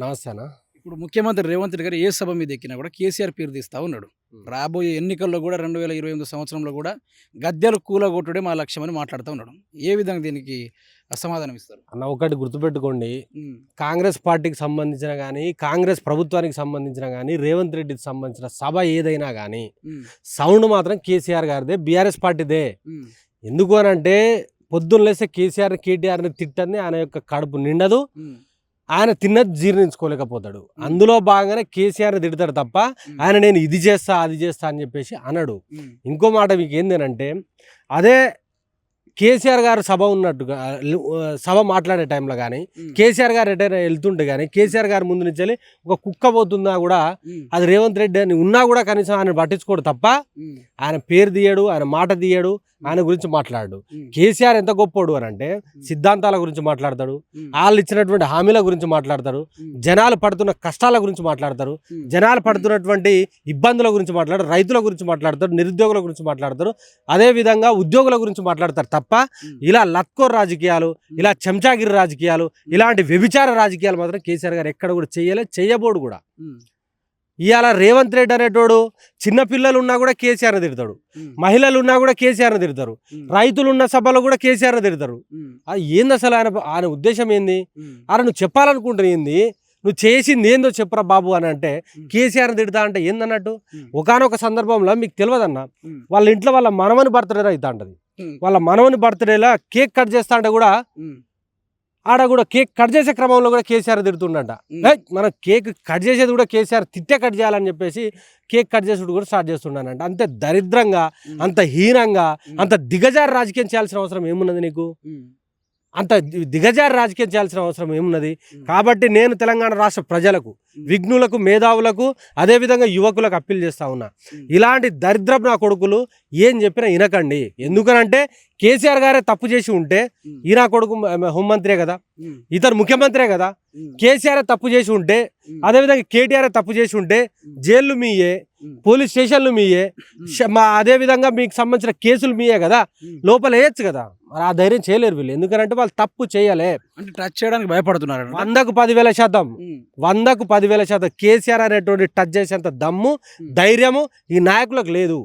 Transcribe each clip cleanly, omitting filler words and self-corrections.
నమస్తే అన్న. ఇప్పుడు ముఖ్యమంత్రి రేవంత్ రెడ్డి గారు ఏ సభ మీద ఎక్కినా కూడా కేసీఆర్ పేరు తీస్తా ఉన్నాడు. రాబోయే ఎన్నికల్లో కూడా 2028 సంవత్సరంలో కూడా గద్దెలు కూలగొట్టుడే మా లక్ష్యమని మాట్లాడుతూ ఉన్నాడు. ఏ విధంగా దీనికి సమాధానం ఇస్తారు? అన్న ఒకటి గుర్తుపెట్టుకోండి, ఉమ్, కాంగ్రెస్ పార్టీకి సంబంధించిన కానీ కాంగ్రెస్ ప్రభుత్వానికి సంబంధించిన కానీ రేవంత్ రెడ్డికి సంబంధించిన సభ ఏదైనా కానీ ఉమ్, సౌండ్ మాత్రం కేసీఆర్ గారిదే, బీఆర్ఎస్ పార్టీదే. ఉమ్, ఎందుకు అని అంటే పొద్దున్న లేస్తే కేసీఆర్ కేటీఆర్ని తిట్టని ఆయన యొక్క కడుపు నిండదు, ఉమ్, ఆయన తిన్నది జీర్ణించుకోలేకపోతాడు. అందులో భాగంగానే కేసీఆర్ని తిడతాడు తప్ప ఆయన నేను ఇది చేస్తా అది చేస్తా అని చెప్పేసి అనడు. ఉమ్, ఇంకో మాట మీకు ఏంటంటే, అదే కేసీఆర్ గారు సభ ఉన్నట్టుగా సభ మాట్లాడే టైంలో కానీ కేసీఆర్ గారు ఎటైనా వెళ్తుంటే కానీ కేసీఆర్ గారి ముందు నుంచి వెళ్ళి ఒక కుక్క పోతున్నా కూడా ఉమ్, అది రేవంత్ రెడ్డి అని ఉన్నా కూడా కనీసం ఆయన పట్టించుకోడు తప్ప ఉమ్, ఆయన పేరు తీయడు, ఆయన మాట తీయడు, ఆయన గురించి మాట్లాడు. ఉమ్, కేసీఆర్ ఎంత గొప్పోడు అని అంటే సిద్ధాంతాల గురించి మాట్లాడతాడు, ఉమ్, వాళ్ళు ఇచ్చినటువంటి హామీల గురించి మాట్లాడతారు, జనాలు పడుతున్న కష్టాల గురించి మాట్లాడతారు, జనాలు పడుతున్నటువంటి ఇబ్బందుల గురించి మాట్లాడతారు, రైతుల గురించి మాట్లాడతారు, నిరుద్యోగుల గురించి మాట్లాడతారు, అదేవిధంగా ఉద్యోగుల గురించి మాట్లాడతారు తప్ప ఇలా లత్కోర్ రాజకీయాలు, ఇలా చెంచాగిరి రాజకీయాలు, ఇలాంటి వ్యభిచార రాజకీయాలు మాత్రం కేసీఆర్ గారు ఎక్కడ కూడా చెయ్యబోడు కూడా. ఉమ్, ఇవాళ రేవంత్ రెడ్డి అనేటోడు చిన్నపిల్లలు ఉన్నా కూడా కేసీఆర్ని తిడతాడు, ఉమ్, మహిళలు ఉన్నా కూడా కేసీఆర్ని తిడతారు, ఉమ్, రైతులు ఉన్న సభలో కూడా కేసీఆర్ని తిడతారు. ఉమ్, అది ఏంది అసలు ఆయన ఉద్దేశం ఏంది? ఉమ్, అరే నువ్వు చెప్పాలనుకుంటున్నా ఏంది, నువ్వు చేసింది ఏందో చెప్పరా బాబు అని అంటే కేసీఆర్ని తిడతా అంటే ఏందన్నట్టు. ఒకానొక సందర్భంలో మీకు తెలియదన్న, ఉమ్, వాళ్ళ ఇంట్లో వాళ్ళ మనవని బర్త్డే అవుతా ఉంటుంది. ఉమ్, వాళ్ళ మనవని బర్త్డేలా కేక్ కట్ చేస్తా అంటే కూడా ఉమ్, ఆడ కూడా కేక్ కట్ చేసే క్రమంలో కూడా కేసీఆర్ తిడుతుండంట. మనం కేక్ కట్ చేసేది కూడా కేసీఆర్ తిట్టే కట్ చేయాలని చెప్పేసి కేక్ కట్ చేసుడు కూడా స్టార్ట్ చేస్తున్నానంట. అంతే దరిద్రంగా, అంత హీనంగా, అంత దిగజారు రాజకీయం చేయాల్సిన అవసరం ఏమున్నది నీకు? ఉమ్, అంత దిగజారు రాజకీయం చేయాల్సిన అవసరం ఏమున్నది? కాబట్టి నేను తెలంగాణ రాష్ట్ర ప్రజలకు, విఘ్నులకు, మేధావులకు, అదేవిధంగా యువకులకు అప్పీల్ చేస్తా ఉన్నా, ఇలాంటి దరిద్రపు నా కొడుకులు ఏం చెప్పినా వినకండి. ఎందుకనంటే కేసీఆర్ గారే తప్పు చేసి ఉంటే ఈయన కొడుకు హోంమంత్రే కదా, ఇతను ముఖ్యమంత్రే కదా. కేసీఆర్ తప్పు చేసి ఉంటే, అదేవిధంగా కేటీఆర్ తప్పు చేసి ఉంటే జైళ్ళు మీయే, పోలీస్ స్టేషన్లు మీయే, అదేవిధంగా మీకు సంబంధించిన కేసులు మీయే కదా, లోపల వేయచ్చు కదా. మరి ఆ ధైర్యం చేయలేరు వీళ్ళు, ఎందుకంటే వాళ్ళు తప్పు చేయలే. అంటే టచ్ చేయడానికి భయపడుతున్నారు. 100కు 10,000%, 100కు 10,000% కేసీఆర్ అనేటువంటి టచ్ చేసేంత దమ్ము, ధైర్యము ఈ నాయకులకు లేదు.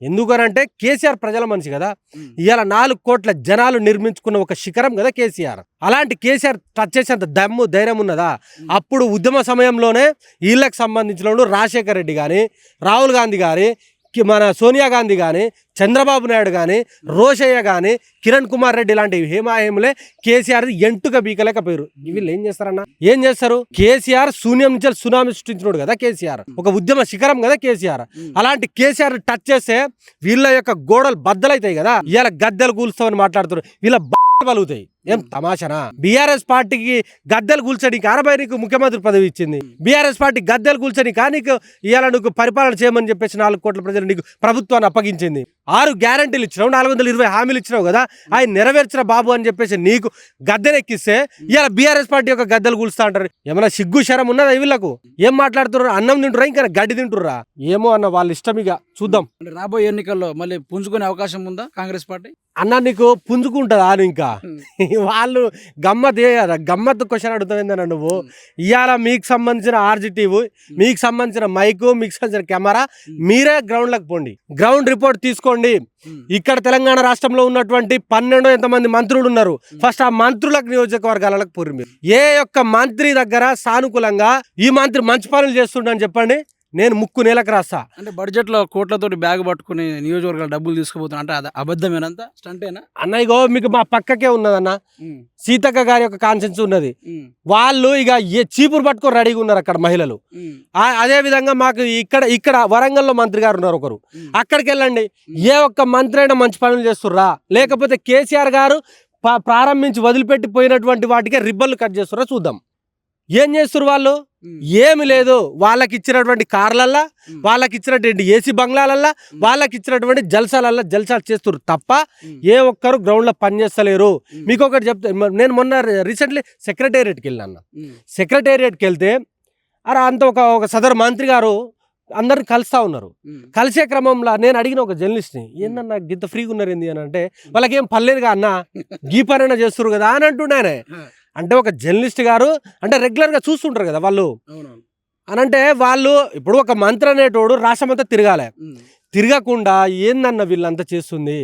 ఎందుకనంటే కేసీఆర్ ప్రజల మనిషి కదా. ఇవాళ 4 కోట్ల జనాలు నిర్మించుకున్న ఒక శిఖరం కదా కేసీఆర్. అలాంటి కేసీఆర్ టచ్ చేసేంత దమ్ము, ధైర్యం ఉన్నదా? అప్పుడు ఉద్యమ సమయంలోనే వీళ్ళకి సంబంధించిన రాజశేఖర్ రెడ్డి కానీ, రాహుల్ గాంధీ కానీ, మన సోనియా గాంధీ కానీ, చంద్రబాబు నాయుడు కానీ, రోషయ్య కానీ, కిరణ్ కుమార్ రెడ్డి లాంటి హేమాహేములే కేసీఆర్ ఎంటుగా బీకలేకపోయారు. వీళ్ళు ఏం చేస్తారన్న? ఏం చేస్తారు? కేసీఆర్ శూన్యం నుంచి సునామీ సృష్టించినోడు కదా కేసీఆర్, ఒక ఉద్యమ శిఖరం కదా కేసీఆర్. అలాంటి కేసీఆర్ టచ్ చేస్తే వీళ్ళ యొక్క గోడలు బద్దలైతాయి కదా. ఇవాళ గద్దెలు కూల్స్తామని మాట్లాడుతున్నారు, వీళ్ళ బలుగుతాయి. ఏం తమాషనా? బీఆర్ఎస్ పార్టీకి గద్దెలు కూల్చడానికి 60 నీకు ముఖ్యమంత్రి పదవి ఇచ్చింది. బీఆర్ఎస్ పార్టీ గద్దెలు కూల్చని కానీ ఇవాళ నీకు పరిపాలన చేయమని చెప్పేసి 4 కోట్ల ప్రజలు నీకు ప్రభుత్వాన్ని అప్పగించింది. 6 గ్యారంటీలు ఇచ్చినావు, 420 హామీలు ఇచ్చినావు కదా, ఆయన నెరవేర్చిన బాబు అని చెప్పేసి నీకు గద్దెనెక్కిస్తే ఇవాళ బీఆర్ఎస్ పార్టీ యొక్క గద్దెలు కూల్స్తా అంటారు. ఏమైనా సిగ్గు శరం ఉన్నదా వీళ్ళకు? ఏం మాట్లాడుతున్నారు? అన్నం తింటురా, ఇంకా గడ్డి తింటుర్రా? ఏమో అన్న, వాళ్ళ ఇష్టం. ఇక చూద్దాం. అంటే రాబోయే ఎన్నికల్లో మళ్ళీ పుంజుకునే అవకాశం ఉందా కాంగ్రెస్ పార్టీ? అన్న నీకు పుంజుకుంటుందా? ఇంకా వాళ్ళు గమ్మత్తు క్వశ్చన్ అడుగుతావు నువ్వు. ఇవాళ మీకు సంబంధించిన ఆర్జిటివ్, మీకు సంబంధించిన మైకు, మీకు సంబంధించిన కెమెరా, మీరే గ్రౌండ్లకు పోండి, గ్రౌండ్ రిపోర్ట్ తీసుకోండి. ఇక్కడ తెలంగాణ రాష్ట్రంలో ఉన్నటువంటి 12 ఎంతమంది మంత్రులు ఉన్నారు, ఫస్ట్ ఆ మంత్రులకు నియోజకవర్గాలకు పోరు. మీరు ఏ యొక్క మంత్రి దగ్గర సానుకూలంగా ఈ మంత్రి మంచి పనులు చేస్తుండని చెప్పండి, నేను ముక్కు నేలకు రాస్తా. అంటే బడ్జెట్ లో కోట్లతోటి బ్యాగ్ పట్టుకుని నియోజకవర్గాలు డబ్బులు తీసుకుపోతున్నా అంటే అది అబద్ధమేనంత స్టంటేనా అన్న? ఇగో మీకు మా పక్కకే ఉన్నదన్న, సీతక్క గారి యొక్క కాన్సెన్స్ ఉన్నది. వాళ్ళు ఇక చీపురు పట్టుకొని రెడీగా ఉన్నారు అక్కడ మహిళలు. అదే విధంగా మాకు ఇక్కడ వరంగల్లో మంత్రి గారు ఉన్నారు ఒకరు, అక్కడికి వెళ్ళండి. ఏ ఒక్క మంత్రి అయినా మంచి పనులు చేస్తుర్రా? లేకపోతే కేసీఆర్ గారు ప్రారంభించి వదిలిపెట్టి పోయినటువంటి వాటికే రిబ్బన్లు కట్ చేస్తుర్రా? చూద్దాం. ఏం చేస్తున్నారు వాళ్ళు? ఏమి లేదు. వాళ్ళకి ఇచ్చినటువంటి కార్లల్లా, వాళ్ళకి ఇచ్చినటువంటి ఏసీ బంగ్లాలల్లా, వాళ్ళకి ఇచ్చినటువంటి జల్సాలల్లా జల్సాలు చేస్తున్నారు తప్ప ఏ ఒక్కరు గ్రౌండ్ లో పని చేస్తలేరు. మీకు ఒకటి చెప్తే, నేను మొన్న రీసెంట్లీ సెక్రటేరియట్కి వెళ్ళాను. సెక్రటేరియట్కి వెళ్తే అంత ఒక సదరు మంత్రి గారు అందరిని కలుస్తా ఉన్నారు. కలిసే క్రమంలో నేను అడిగిన ఒక జర్నలిస్ట్ని, ఏందన్నా గింత ఫ్రీగా ఉన్నారు ఏంది అని అంటే, వాళ్ళకి ఏం పర్లేదుగా అన్న, గీ పనైనా చేస్తున్నారు కదా అని అంటున్నానే. అంటే ఒక జర్నలిస్ట్ గారు అంటే రెగ్యులర్గా చూస్తుంటారు కదా వాళ్ళు అనంటే వాళ్ళు ఇప్పుడు ఒక మంత్రి అనేటోడు రాష్ట్రమంతా తిరగాలి, తిరగకుండా ఏందన్న వీళ్ళంతా చేస్తుంది,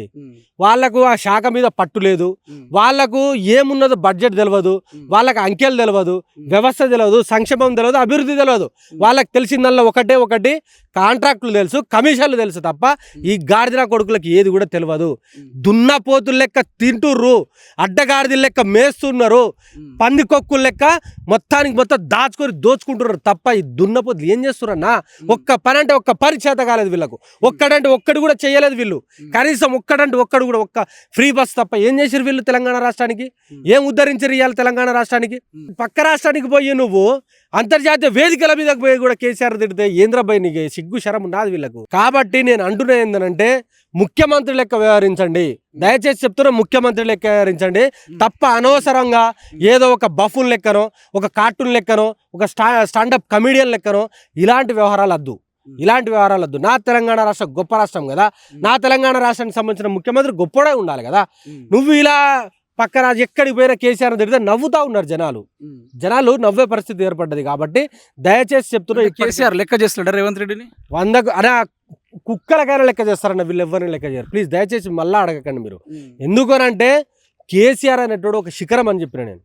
వాళ్ళకు ఆ శాఖ మీద పట్టు లేదు, వాళ్ళకు ఏమున్నదో బడ్జెట్ తెలియదు, వాళ్ళకి అంకెలు తెలియదు, వ్యవస్థ తెలియదు, సంక్షేమం తెలియదు, అభివృద్ధి తెలియదు. వాళ్ళకి తెలిసిందల్లా ఒకటి కాంట్రాక్టులు తెలుసు, కమిషన్లు తెలుసు తప్ప ఈ గాడిద కొడుకులకి ఏది కూడా తెలియదు. దున్నపోతుల లెక్క తింటుర్రు, అడ్డగాడిద లెక్క మేస్తున్నారు, పందికొక్కుల లెక్క మొత్తానికి మొత్తం దోచుకుంటున్నారు తప్ప ఈ దున్నపోతులు ఏం చేస్తున్నారన్నా? ఒక్క పని అంటే ఒక్క పని చేత కాలేదు వీళ్ళకు, ఒక్కడంటే ఒక్కడు కూడా చేయలేదు వీళ్ళు. కనీసం ఒక్కడంటే ఒక్కడు కూడా ఒక్క ఫ్రీ బస్ తప్ప ఏం చేసారు వీళ్ళు తెలంగాణ రాష్ట్రానికి? ఏం ఉద్ధరించారు ఇవాళ తెలంగాణ రాష్ట్రానికి? పక్క రాష్ట్రానికి పోయి నువ్వు అంతర్జాతీయ వేదికల మీద పోయి కూడా కేసీఆర్ తిడితే ఏంద్రబాయి నీకు సిగ్గు శరం ఉన్నది వీళ్ళకు. కాబట్టి నేను అంటున్నా ఏంటంటే ముఖ్యమంత్రి లెక్క వ్యవహరించండి, దయచేసి చెప్తున్నా ముఖ్యమంత్రి లెక్క వ్యవహరించండి తప్ప అనవసరంగా ఏదో ఒక బఫూన్ లెక్కనో, ఒక కార్టూన్ లెక్కనో, ఒక స్టాండప్ కమెడియన్ లెక్కనో ఇలాంటి వ్యవహారాలు వద్దు, ఇలాంటి వ్యవహారాలు వద్దు. నా తెలంగాణ రాష్ట్రం గొప్ప రాష్ట్రం కదా, నా తెలంగాణ రాష్ట్రానికి సంబంధించిన ముఖ్యమంత్రి గొప్పడే ఉండాలి కదా. నువ్వు ఇలా పక్క రాజు ఎక్కడికి పోయినా కేసీఆర్ తిడితే నవ్వుతా ఉన్నారు జనాలు నవ్వే పరిస్థితి ఏర్పడ్డది. కాబట్టి దయచేసి చెప్తున్నా కేసీఆర్ లెక్క చేస్తున్నాడు రేవంత్ రెడ్డిని 100కు అరే కుక్కలకైనా లెక్క చేస్తారన్న, వీళ్ళు ఎవరిని లెక్క చేయరు. ప్లీజ్ దయచేసి మళ్ళా అడగకండి మీరు. ఎందుకనంటే కేసీఆర్ అనేటోడు ఒక శిఖరం అని చెప్పిన నేను.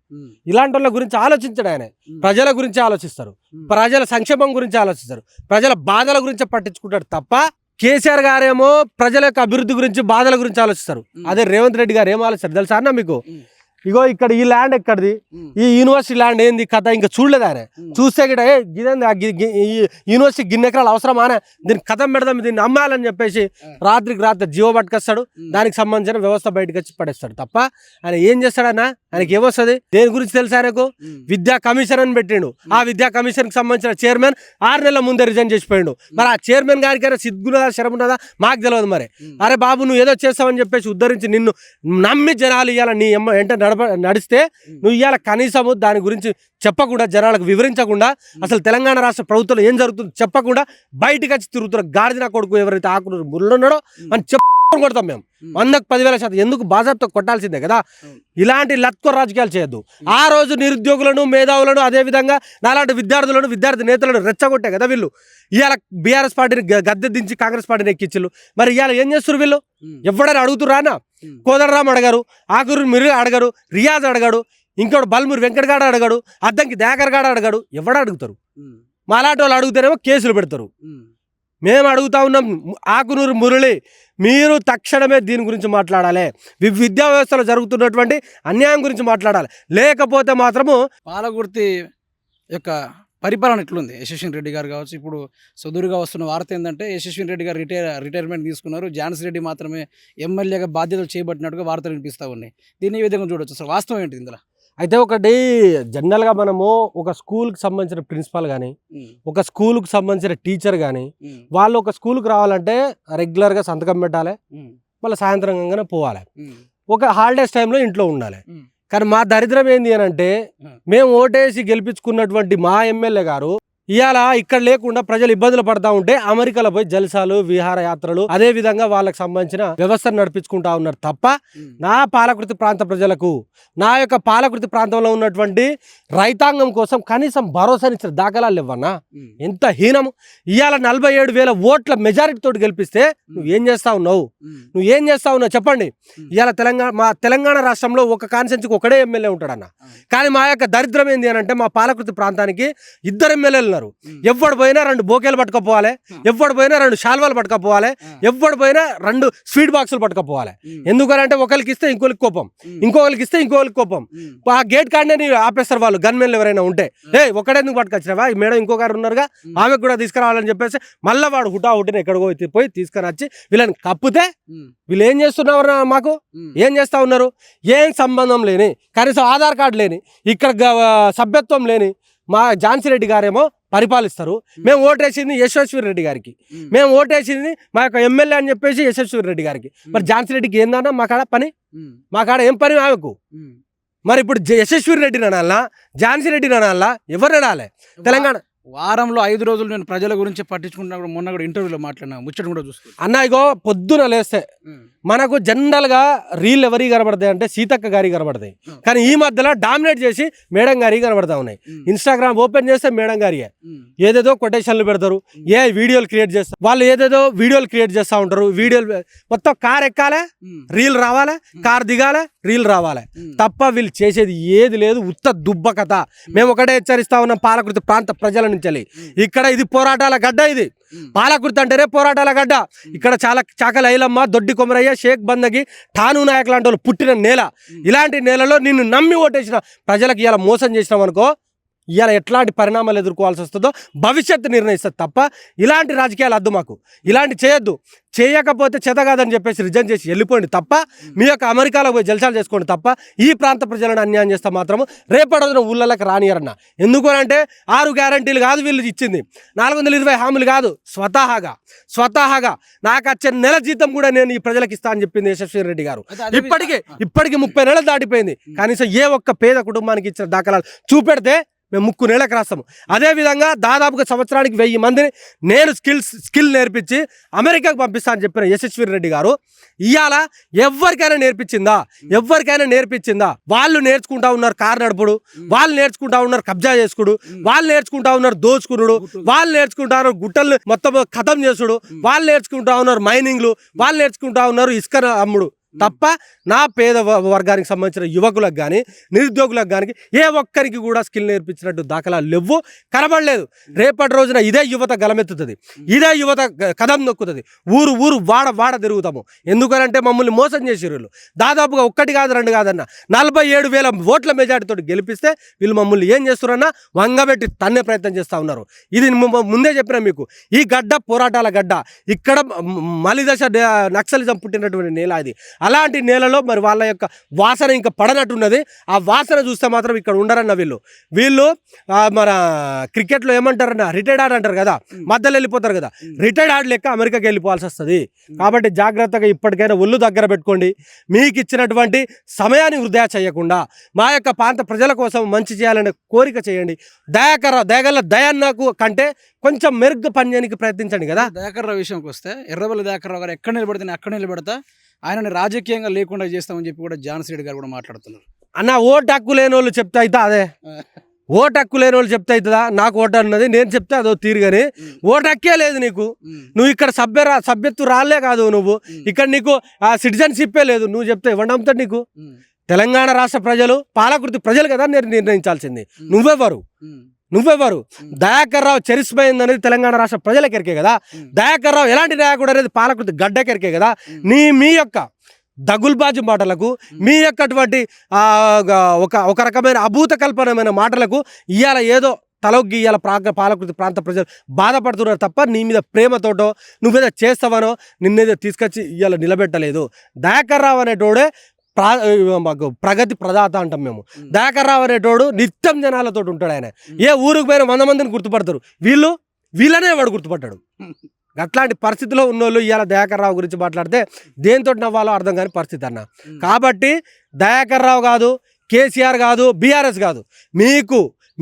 ఇలాంటి వాళ్ళ గురించి ఆలోచించడు ఆయన. ప్రజల గురించి ఆలోచిస్తారు, ప్రజల సంక్షేమం గురించి ఆలోచిస్తారు, ప్రజల బాధల గురించి పట్టించుకుంటాడు తప్ప కేసీఆర్ గారేమో ప్రజల యొక్క అభివృద్ధి గురించి బాధల గురించి ఆలోచిస్తారు. అదే రేవంత్ రెడ్డి గారు ఏం ఆలోచిస్తారు తెలుసా అన్న మీకు? ఇగో ఇక్కడ ఈ ల్యాండ్ ఎక్కడిది, ఈ యూనివర్సిటీ ల్యాండ్ ఏంది కథ ఇంకా చూడలేదు ఆయన. చూస్తే గిట ఈ యూనివర్సిటీ గిన్నె ఎకరాలు అవసరమా, దీనికి కథం పెడదాం, దీన్ని అమ్మాలని చెప్పేసి రాత్రికి రాత్రి జీవో పట్టుకొస్తాడు, దానికి సంబంధించిన వ్యవస్థ బయటకు వచ్చి పడేస్తాడు తప్ప ఆయన ఏం చేస్తాడన్నా? ఆయనకి ఏమొస్తుంది? దేని గురించి తెలుసు ఆయనకు? విద్యా కమిషన్ అని పెట్టిండు. ఆ విద్యా కమిషన్ కి సంబంధించిన చైర్మన్ 6 నెలల ముందే రిజైన్ చేసిపోయిండు. మరి ఆ చైర్మన్ గారికైనా సిగ్గున్నదా శరం ఉన్నదా మాకు తెలియదు. మరి అరే బాబు నువ్వు ఏదో చేస్తావని చెప్పేసి ఉద్ధరించి నిన్ను నమ్మి జనాలు ఇవ్వాలి నీ వెంట నడిస్తే నువ్వు ఇవాళ కనీసము దాని గురించి చెప్పకుండా, జనాలకు వివరించకుండా, అసలు తెలంగాణ రాష్ట్ర ప్రభుత్వంలో ఏం జరుగుతుందో చెప్పకుండా బయటకు వచ్చి తిరుగుతున్న గాడిద కొడుకు ఎవరైతే ఆకులు ముళ్ళున్నాడో అని కొడతాం మేము 100,000% ఎందుకు బాజాబ్తో కొట్టాల్సిందే కదా. ఇలాంటి లత్కో రాజకీయాలు చేయొద్దు. ఆ రోజు నిరుద్యోగులను, మేధావులను, అదేవిధంగా నాలాంటి విద్యార్థులను, విద్యార్థి నేతలను రెచ్చగొట్టే కదా వీళ్ళు ఇవాళ బీఆర్ఎస్ పార్టీని గద్దె దించి కాంగ్రెస్ పార్టీని ఎక్కించు. మరి ఇవాళ ఏం చేస్తారు వీళ్ళు? ఎవడైనా అడుగుతురానా? కోదండరామ్ అడగారు, ఆకురు మీరు అడగారు, రియాజ్ అడగాడు, ఇంకోటి బల్మూరి వెంకటగాడ అడగాడు, అద్దంకి దయాకర్ గాడ అడగాడు. ఎవడ అడుగుతారు? మాలాంటి వాళ్ళు అడుగుతారేమో కేసులు పెడతారు. మేము అడుగుతా ఉన్నాం ఆకునూరు మురళి, మీరు తక్షణమే దీని గురించి మాట్లాడాలి, విద్యా వ్యవస్థలో జరుగుతున్నటువంటి అన్యాయం గురించి మాట్లాడాలి. లేకపోతే మాత్రము పాలకుర్తి యొక్క పరిపాలన ఎట్లుంది? యశస్విని రెడ్డి గారు కావచ్చు, ఇప్పుడు సుదూరుగా వస్తున్న వార్త ఏంటంటే యశస్విని రెడ్డి గారు రిటైర్మెంట్ తీసుకున్నారు, ఝాన్సీ రెడ్డి మాత్రమే ఎమ్మెల్యేగా బాధ్యతలు చేపట్టినట్టుగా వార్తలు వినిపిస్తూ ఉన్నాయి. దీన్ని ఈ విధంగా చూడొచ్చు. అసలు వాస్తవం ఏంటి ఇందులో? అయితే ఒకటి జనరల్గా మనము ఒక స్కూల్కి సంబంధించిన ప్రిన్సిపాల్ కానీ, ఒక స్కూల్కి సంబంధించిన టీచర్ కానీ, వాళ్ళు ఒక స్కూల్కి రావాలంటే రెగ్యులర్గా సంతకం పెట్టాలి, మళ్ళీ సాయంత్రంగానే పోవాలి, ఒక హాలిడేస్ టైంలో ఇంట్లో ఉండాలి. కానీ మా దరిద్రం ఏంది అని అంటే మేము ఓటేసి గెలిపించుకున్నటువంటి మా ఎమ్మెల్యే గారు ఇవాళ ఇక్కడ లేకుండా ప్రజలు ఇబ్బందులు పడతా ఉంటే అమెరికాలో పోయి జల్సాలు, విహారయాత్రలు, అదే విధంగా వాళ్ళకి సంబంధించిన వ్యవస్థను నడిపించుకుంటా ఉన్నారు తప్ప నా పాలకృతి ప్రాంత ప్రజలకు, నా యొక్క పాలకృతి ప్రాంతంలో ఉన్నటువంటి రైతాంగం కోసం కనీసం భరోసానిచ్చిన దాఖలాలు ఇవ్వన్నా. ఎంత హీనము! ఇవాళ 47,000 ఓట్ల మెజారిటీ తోటి గెలిపిస్తే నువ్వు ఏం చేస్తా ఉన్నావు? చెప్పండి. ఇవాళ మా తెలంగాణ రాష్ట్రంలో ఒక కాన్స్టిట్యున్సీకి ఒకడే ఎమ్మెల్యే ఉంటాడన్న. కానీ మా యొక్క దరిద్రం ఏంది అని అంటే మా పాలకృతి ప్రాంతానికి 2 ఎమ్మెల్యేలు. ఎవడు పోయినా 2 బోకేలు పట్టుకపోవాలి, ఎవడు పోయినా 2 శాల్వాలు పట్టుకపోవాలి, ఎవడు పోయినా 2 స్వీట్ బాక్సులు పట్టుకపోవాలి. ఎందుకనంటే ఒకరికి ఇస్తే ఇంకోరికి కోపం, ఇంకొకరికి ఇస్తే ఇంకొకరికి కోపం. ఆ గేట్ కాడనే ఆపేస్తారు వాళ్ళు గన్మెన్లు ఎవరైనా ఉంటే. ఒకడెందుకు పట్టుకొచ్చినావా, ఈ మేడం ఇంకొకరు ఉన్నారుగా ఆమెకు కూడా తీసుకురావాలని చెప్పేసి మళ్ళీ వాడు హుటాహుటిని ఎక్కడికో పోయి తీసుకుని వచ్చి వీళ్ళని కప్పితే వీళ్ళు ఏం చేస్తున్నారు? మాకు ఏం చేస్తా ఉన్నారు? ఏం సంబంధం లేని, కనీసం ఆధార్ కార్డు లేని, ఇక్కడ సభ్యత్వం లేని మా ఝాన్సీ రెడ్డి గారేమో పరిపాలిస్తారు. మేము ఓటేసింది యశస్వి రెడ్డి గారికి, మేము ఓటేసింది మా యొక్క ఎమ్మెల్యే అని చెప్పేసి యశస్వి రెడ్డి గారికి. మరి ఝాన్సీ రెడ్డికి ఏందన్నా మా కాడ పని? మా కాడ ఏం పని ఆమెకు? మరి ఇప్పుడు యశస్వి రెడ్డిని అనాలా, ఝాన్సీ రెడ్డిని అనాలా, ఎవరు అనాలి? తెలంగాణ వారంలో 5 రోజులు నేను ప్రజల గురించి పట్టించుకుంటున్నా కూడా మొన్న కూడా ఇంటర్వ్యూలో మాట్లాడినా ముచ్చట కూడా చూసుకో. అన్న ఇగో పొద్దున లేస్తే మనకు జనరల్గా రీల్ ఎవరికి కనబడతాయి అంటే సీతక్క గారి కనబడతాయి, కానీ ఈ మధ్యలో డామినేట్ చేసి మేడం గారి కనబడతా ఉన్నాయి. ఇన్స్టాగ్రామ్ ఓపెన్ చేస్తే మేడం గారియే ఏదేదో కొటేషన్లు పెడతారు, వీడియోలు క్రియేట్ చేస్తారు, వాళ్ళు ఏదేదో వీడియోలు క్రియేట్ చేస్తూ ఉంటారు. వీడియోలు మొత్తం కార్ ఎక్కాలే రీల్ రావాలే, కార్ దిగాలే రీల్ రావాలే తప్ప వీళ్ళు చేసేది ఏది లేదు. ఉత్త దుబ్బ కథ. మేము ఒకటే హెచ్చరిస్తా ఉన్నాం పాలకుర్తి ప్రాంత ప్రజల నుంచి. ఇక్కడ ఇది పోరాటాల గడ్డ, ఇది పాలకుర్తి అంటేనే పోరాటాల గడ్డ. ఇక్కడ చాలా చాకలి ఐలమ్మ, దొడ్డి కొమరయ్య, షేక్ బందగి, ఠాను నాయక్ లాంటి వాళ్ళు పుట్టిన నేల. ఇలాంటి నేలలో నిన్ను నమ్మి ఓటేసిన ప్రజలకు ఇలా మోసం చేసినాం అనుకో, ఇవాళ ఎట్లాంటి పరిణామాలు ఎదుర్కోవాల్సి వస్తుందో భవిష్యత్తు నిర్ణయిస్తుంది తప్ప ఇలాంటి రాజకీయాలు వద్దు మాకు. ఇలాంటి చేయొద్దు. చేయకపోతే చేత కాదని చెప్పేసి రిజైన్ చేసి వెళ్ళిపోండి తప్ప, మీ యొక్క అమెరికాలో పోయి జల్సాలు చేసుకోండి తప్ప ఈ ప్రాంత ప్రజలను అన్యాయం చేస్తే మాత్రము రేపటి రోజున ఊళ్ళకి రానియరన్న. ఎందుకు అంటే 6 గ్యారంటీలు కాదు వీళ్ళు ఇచ్చింది, 420 హామీలు కాదు, స్వతహాగా నాకు వచ్చే నెల జీతం కూడా నేను ఈ ప్రజలకు ఇస్తా అని చెప్పింది యశస్వి రెడ్డి గారు. ఇప్పటికి 30 నెలలు దాటిపోయింది, కనీసం ఏ ఒక్క పేద కుటుంబానికి ఇచ్చిన దాఖలాలు చూపెడితే మేము 3 నెలలకు రాస్తాము. అదేవిధంగా దాదాపుగా సంవత్సరానికి 1000 మందిని నేను స్కిల్ నేర్పించి అమెరికాకు పంపిస్తా అని చెప్పిన యశస్వి రెడ్డి గారు ఇవాళ ఎవరికైనా నేర్పించిందా? వాళ్ళు నేర్చుకుంటా ఉన్నారు కారు నడుపుడు, వాళ్ళు నేర్చుకుంటా ఉన్నారు కబ్జా చేసుకుడు, వాళ్ళు నేర్చుకుంటా ఉన్నారు దోచుకునుడు, వాళ్ళు నేర్చుకుంటా ఉన్నారు గుట్టలు మొత్తం ఖతం చేసుడు, వాళ్ళు నేర్చుకుంటా ఉన్నారు మైనింగ్లు, వాళ్ళు నేర్చుకుంటా ఉన్నారు ఇసుక అమ్ముడు తప్ప నా పేద వర్గానికి సంబంధించిన యువకులకు కానీ నిరుద్యోగులకు కానీ ఏ ఒక్కరికి కూడా స్కిల్ నేర్పించినట్టు దాఖలాలు లేవు, కనబడలేదు. రేపటి రోజున ఇదే యువత గలమెత్తుతుంది, ఇదే యువత కదం నొక్కుతుంది, ఊరు వాడ తిరుగుతాము. ఎందుకనంటే మమ్మల్ని మోసం చేసిరు వీళ్ళు. దాదాపుగా 1 కాదు 2 కాదన్న 47,000 ఓట్ల మెజార్టీతో గెలిపిస్తే వీళ్ళు మమ్మల్ని ఏం చేస్తున్నారన్నా వంగబెట్టి తన్నే ప్రయత్నం చేస్తూ ఉన్నారు. ఇది ముందే చెప్పిన మీకు, ఈ గడ్డ పోరాటాల గడ్డ. ఇక్కడ మలిదశ నక్సలిజం పుట్టినటువంటి నేల ఇది. అలాంటి నేలలో మరి వాళ్ళ యొక్క వాసన ఇంకా పడనట్టున్నది. ఆ వాసన చూస్తే మాత్రం ఇక్కడ ఉండరన్న వీళ్ళు మన క్రికెట్లో ఏమంటారన్న రిటైర్డ్ ఆర్డ్ అంటారు కదా, మధ్యలో వెళ్ళిపోతారు కదా, రిటైర్డ్ ఆర్డ్ లెక్క అమెరికాకి వెళ్ళిపోవాల్సి వస్తుంది. కాబట్టి జాగ్రత్తగా ఇప్పటికైనా ఒళ్ళు దగ్గర పెట్టుకోండి. మీకు ఇచ్చినటువంటి సమయాన్ని వృధా చేయకుండా మా యొక్క ప్రాంత ప్రజల కోసం మంచి చేయాలనే కోరిక చేయండి. దయగల దయాన్నకు కంటే కొంచెం మెరుగ్గా పనిచేయడానికి ప్రయత్నించండి కదా. దయాకర్ రావు విషయంకి వస్తే ఎర్రబెల్లి దయాకర్ రావు గారు ఎక్కడ నిలబడితే నేను అక్కడ నిలబడతా, ఆయనని రాజకీయంగా లేకుండా చేస్తామని చెప్పి కూడా జాన్సీ రెడ్డి గారు కూడా మాట్లాడుతున్నారు. అన్న ఓటు హక్కు లేని వాళ్ళు చెప్తే అవుతా, అదే ఓటు హక్కు లేని వాళ్ళు చెప్తే అవుతుందా? నాకు ఓటు అన్నది నేను చెప్తే అదో తీరుగాని ఓటు హక్కే లేదు నీకు. నువ్వు ఇక్కడ సభ్యత్వం రాలే కాదు, నువ్వు ఇక్కడ నీకు సిటిజన్షిప్పే లేదు. నువ్వు చెప్తే ఇవ్వండి అమ్ముతాడు నీకు. తెలంగాణ రాష్ట్ర ప్రజలు పాలకుర్తి ప్రజలు కదా నిర్ణయించాల్సింది. నువ్వెవరు? దయాకర్ రావు చెరిసిపోయింది అనేది తెలంగాణ రాష్ట్ర ప్రజలకెరికే కదా. దయాకర్ రావు ఎలాంటి నాయకుడు అనేది పాలకుర్తి గడ్డకెరికే కదా. మీ యొక్క దగుల్బాజు మాటలకు, మీ యొక్కటువంటి ఒక రకమైన అభూత కల్పనమైన మాటలకు ఇవాళ ఏదో తలొగ్గి ఇవాళ పాలకుర్తి ప్రాంత ప్రజలు బాధపడుతున్నారు తప్ప నీ మీద ప్రేమతోటో నువ్వేదో చేస్తావనో నిన్నేదో తీసుకొచ్చి ఇవాళ నిలబెట్టలేదు. దయాకర్ రావు అనేటోడే ప్రగతి ప్రదాత అంటాం మేము. దయాకర్ రావు అనేటోడు నిత్యం జనాలతో ఉంటాడు. ఆయన ఏ ఊరికి పోయిన 100 మందిని గుర్తుపడతారు, వీళ్ళనే వాడు గుర్తుపట్టాడు. అట్లాంటి పరిస్థితిలో ఉన్నోళ్ళు ఇవాళ దయాకర్ రావు గురించి మాట్లాడితే దేంతో నవ్వాలో అర్థం కాని పరిస్థితి అన్న. కాబట్టి దయాకర్ రావు కాదు, కేసీఆర్ కాదు, బీఆర్ఎస్ కాదు,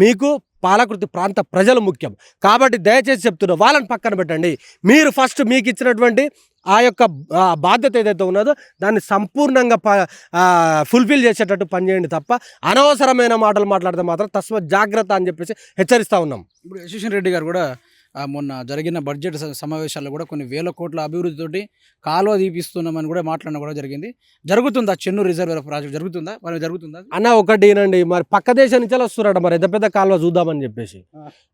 మీకు పాలకుర్తి ప్రాంత ప్రజలు ముఖ్యం. కాబట్టి దయచేసి చెప్తున్నా, వాళ్ళని పక్కన పెట్టండి. మీరు ఫస్ట్ మీకు ఇచ్చినటువంటి ఆ యొక్క బాధ్యత ఏదైతే ఉన్నదో దాన్ని సంపూర్ణంగా ఫుల్ఫిల్ చేసేటట్టు పనిచేయండి తప్ప అనవసరమైన మాటలు మాట్లాడితే మాత్రం తస్మ జాగ్రత్త అని చెప్పేసి హెచ్చరిస్తూ ఉన్నాం. ఇప్పుడు యశస్వి రెడ్డి గారు కూడా మొన్న జరిగిన బడ్జెట్ సమావేశాల్లో కూడా కొన్ని వేల కోట్ల అభివృద్ధితోటి కాలువ తీపిస్తున్నామని కూడా మాట్లాడడం కూడా జరిగింది. జరుగుతుందా చెన్నూరు రిజర్వేర్ ప్రాజెక్ట్ జరుగుతుందా అన్న? ఒకటి ఏనండి, మరి పక్క దేశం నుంచి వస్తున్నారట మరి పెద్ద కాలువ చూద్దామని చెప్పేసి.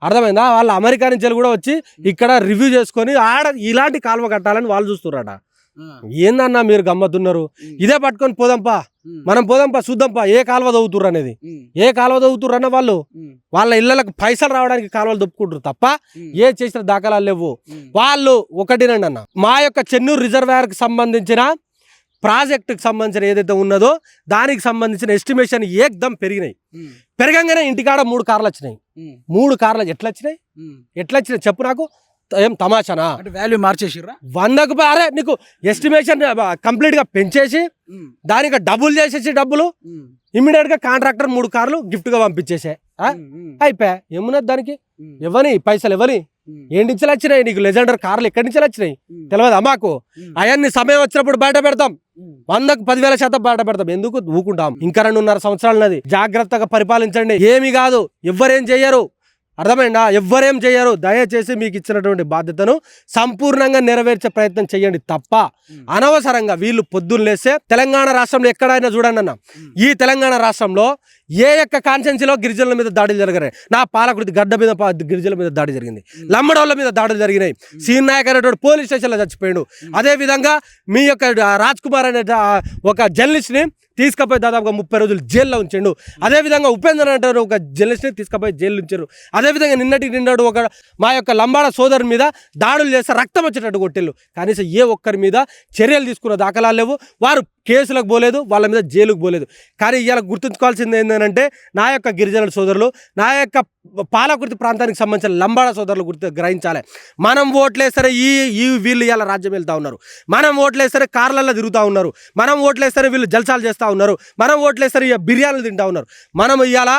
అర్థమైందా? వాళ్ళు అమెరికా నుంచి కూడా వచ్చి ఇక్కడ రివ్యూ చేసుకొని ఇలాంటి కాలువ కట్టాలని వాళ్ళు చూస్తున్నారట. ఏందన్నా మీరు గమ్మతున్నారు? ఇదే పట్టుకొని మనం పోదాంపా చూద్దాంపా ఏ కాలువ తవ్వుతుర్రు అనేది. ఏ కాలువ తవ్వుతుర్రు అన్న వాళ్ళు వాళ్ళ ఇళ్లకు పైసలు రావడానికి కాలువలు దొప్పుకుంటారు తప్ప ఏ చేసిన దాఖలాలు లేవు. వాళ్ళు ఒకటినండి అన్న, మా యొక్క చెన్నూరు రిజర్వాయర్కి సంబంధించిన ప్రాజెక్టుకి సంబంధించిన ఏదైతే ఉన్నదో దానికి సంబంధించిన ఎస్టిమేషన్ ఏకదం పెరగంగానే ఇంటికాడ 3 కార్లు వచ్చినాయి. 3 కార్లు ఎట్లా వచ్చినాయి చెప్పు నాకు. ఏం తమాషానా? వాల్యూ మార్చేసిర్రా 100కు. అరే నీకు ఎస్టిమేషన్ కంప్లీట్ గా పెంచేసి దానికి డబ్బులు చేసేసి డబ్బులు ఇమ్మీడియట్ గా కాంట్రాక్టర్ 3 కార్లు గిఫ్ట్ గా పంపించేసే. అయిపోయా ఏమున్నది దానికి ఇవ్వని పైసలు ఇవ్వని ఏంటి నుంచి వచ్చినాయి నీకు లెజెండర్ కార్లు ఎక్కడి నుంచి వచ్చినాయి తెలియదా మాకు అవన్నీ సమయం వచ్చినప్పుడు బయట పెడతాం 100కు 10,000% బయట పెడతాం ఎందుకు ఊకుంటాం ఇంకా 2.5 సంవత్సరాలన్నది జాగ్రత్తగా పరిపాలించండి ఏమి కాదు ఎవ్వరేం చెయ్యరు అర్థమైందా ఎవ్వరేం చెయ్యరు దయచేసి మీకు ఇచ్చినటువంటి బాధ్యతను సంపూర్ణంగా నెరవేర్చే ప్రయత్నం చేయండి తప్ప అనవసరంగా వీళ్ళు పొద్దున్న లేస్తే తెలంగాణ రాష్ట్రంలో ఎక్కడైనా చూడండి అన్న ఈ తెలంగాణ రాష్ట్రంలో ఏ యొక్క కాన్స్టెన్సీలో గిరిజనుల మీద దాడులు జరిగాయి నా పాలకుడి గడ్డ మీద గిరిజనుల మీద దాడి జరిగింది లంబడోళ్ళ మీద దాడులు జరిగినాయి సీన్ నాయక్ అనేటువంటి పోలీస్ స్టేషన్లో చచ్చిపోయాడు అదేవిధంగా మీ యొక్క రాజ్ కుమార్ అనే ఒక జర్నలిస్ట్ని తీసుకుపోయి దాదాపుగా 30 రోజులు జైల్లో ఉంచాడు అదేవిధంగా ఉపేంద్ర అంటే ఒక జర్నలిస్ట్ని తీసుకుపోయి జైలు ఉంచారు అదేవిధంగా నిన్నడు ఒక మా యొక్క లంబాడ సోదరు మీద దాడులు చేస్తే రక్తం వచ్చేటట్టు కొట్టిళ్ళు కనీసం ఏ ఒక్కరి మీద చర్యలు తీసుకున్న దాఖలాలు లేవు వారు కేసులకు పోలేదు వాళ్ళ మీద జైలుకు పోలేదు కానీ ఇవాళ గుర్తుంచుకోవాల్సింది ఏంటంటే నా యొక్క గిరిజనుల సోదరులు నా యొక్క పాలకుర్తి ప్రాంతానికి సంబంధించిన లంబాడ సోదరులు గ్రహించాలి మనం ఓట్లేసరే ఈ వీళ్ళు ఇవాళ రాజ్యం వెళ్తూ ఉన్నారు మనం ఓట్లేసరే కార్లలో తిరుగుతూ ఉన్నారు మనం ఓట్లేసరే వీళ్ళు జల్సాలు చేస్తూ ఉన్నారు మనం ఓట్లేసరే ఇక బిర్యానీలు తింటూ ఉన్నారు మనం ఇవాళ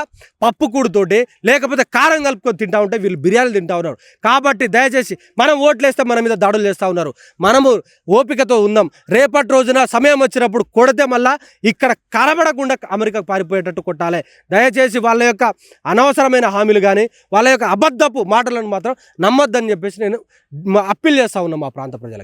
పప్పు కూడుతోటి లేకపోతే కారం కలుపుకొని తింటూ ఉంటే వీళ్ళు బిర్యానీలు తింటూ ఉన్నారు కాబట్టి దయచేసి మనం ఓట్లేస్తే మన మీద దాడులు చేస్తూ ఉన్నారు మనము ఓపికతో ఉందాం రేపటి రోజున సమయం వచ్చినప్పుడు కొడితే మళ్ళా ఇక్కడ కనబడకుండా అమెరికాకు పారిపోయేటట్టు కొట్టాలి దయచేసి వాళ్ళ యొక్క అనవసరమైన హామీలు కానీ వాళ్ళ యొక్క అబద్ధపు మాటలను మాత్రం నమ్మొద్దని చెప్పేసి నేను అప్పీల్ చేస్తా ఉన్నా మా ప్రాంత ప్రజలకు